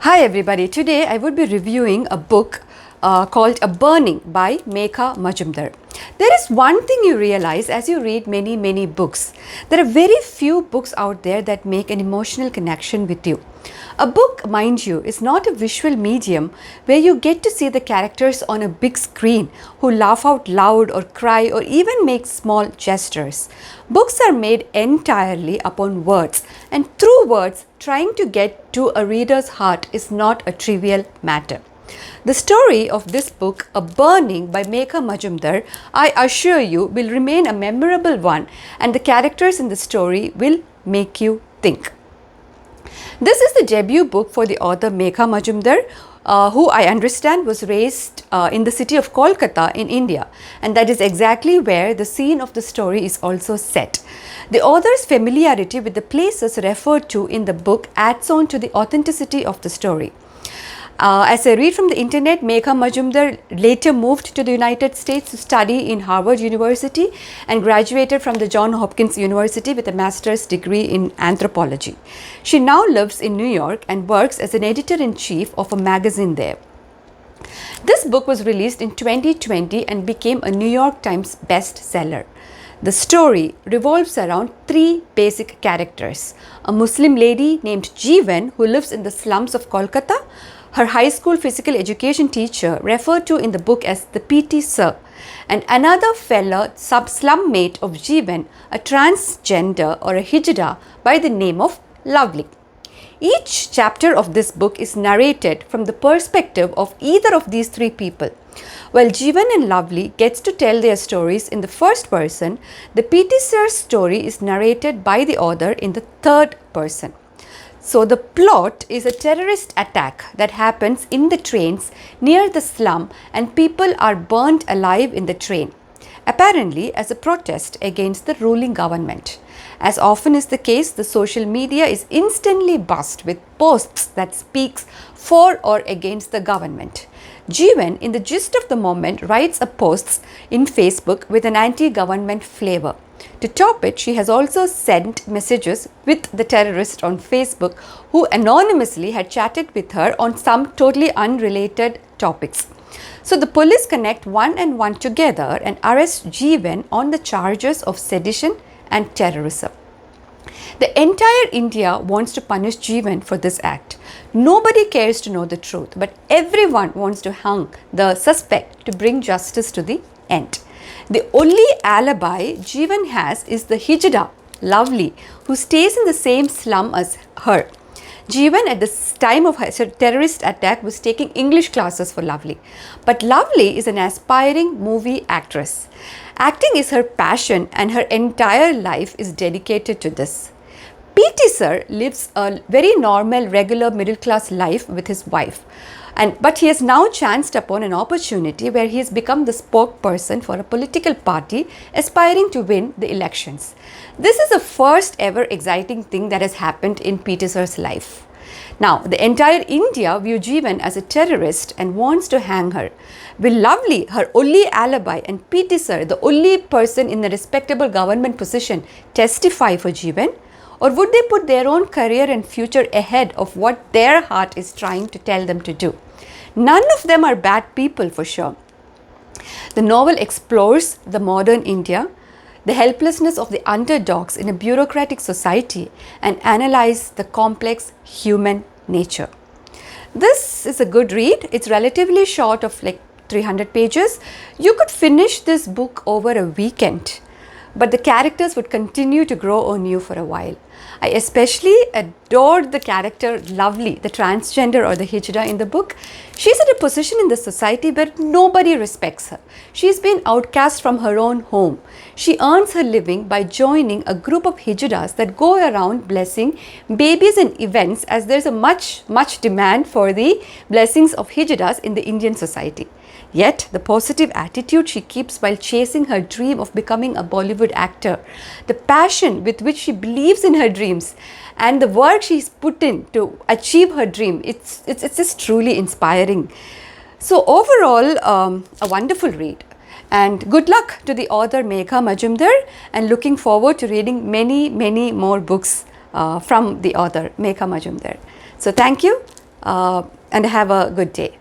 Hi everybody, today I would be reviewing a book called A Burning by Megha Majumdar. There is one thing you realize as you read many books. There are very few books out there that make an emotional connection with you. A book, mind you, is not a visual medium where you get to see the characters on a big screen who laugh out loud or cry or even make small gestures. Books are made entirely upon words, and through words, trying to get to a reader's heart is not a trivial matter. The story of this book, A Burning by Megha Majumdar, I assure you will remain a memorable one, and the characters in the story will make you think. This is the debut book for the author Megha Majumdar, who I understand was raised in the city of Kolkata in India, and that is exactly where the scene of the story is also set. The author's familiarity with the places referred to in the book adds on to the authenticity of the story. As I read from the internet, Megha Majumdar later moved to the United States to study in Harvard University and graduated from the Johns Hopkins University with a master's degree in anthropology. She now lives in New York and works as an editor-in-chief of a magazine there. This book was released in 2020 and became a New York Times bestseller. The story revolves around three basic characters: a Muslim lady named Jivan who lives in the slums of Kolkata, her high school physical education teacher referred to in the book as the PT Sir, and another fellow slum mate of Jivan, a transgender or a hijra by the name of Lovely. Each chapter of this book is narrated from the perspective of either of these three people. While Jivan and Lovely gets to tell their stories in the first person, the PT Sir's story is narrated by the author in the third person. So the plot is a terrorist attack that happens in the trains near the slum, and people are burnt alive in the train, apparently as a protest against the ruling government. As often is the case, the social media is instantly buzzed with posts that speaks for or against the government. Jivan, in the gist of the moment, writes a post in Facebook with an anti-government flavor. To top it, she has also sent messages with the terrorist on Facebook who anonymously had chatted with her on some totally unrelated topics. So the police connect one and one together and arrest Jivan on the charges of sedition and terrorism. The entire India wants to punish Jivan for this act. Nobody cares to know the truth, but everyone wants to hang the suspect to bring justice to the end. The only alibi Jivan has is the hijra, Lovely, who stays in the same slum as her. Jivan at the time of her terrorist attack was taking English classes for Lovely. But Lovely is an aspiring movie actress. Acting is her passion and her entire life is dedicated to this. PT Sir lives a very normal, regular middle class life with his wife. But he has now chanced upon an opportunity where he has become the spokesperson for a political party aspiring to win the elections. This is the first ever exciting thing that has happened in PT Sir's life. Now, the entire India view Jivan as a terrorist and wants to hang her. Will Lovely, her only alibi, and PT Sir, the only person in a respectable government position, testify for Jivan? Or would they put their own career and future ahead of what their heart is trying to tell them to do? None of them are bad people for sure. The novel explores the modern India, the helplessness of the underdogs in a bureaucratic society, and analyze the complex human nature. This is a good read. It's relatively short, of like 300 pages. You could finish this book over a weekend, but the characters would continue to grow on you for a while. I especially adored the character Lovely, the transgender or the hijra in the book. She's at a position in the society where nobody respects her. She's been outcast from her own home. She earns her living by joining a group of hijras that go around blessing babies and events, as there's a much demand for the blessings of hijras in the Indian society. Yet, the positive attitude she keeps while chasing her dream of becoming a Bollywood actor, the passion with which she believes in her dreams, and the work she's put in to achieve her dream, it's just truly inspiring. So overall, a wonderful read. And good luck to the author Megha Majumdar, and looking forward to reading many more books from the author Megha Majumdar. So thank you. and have a good day.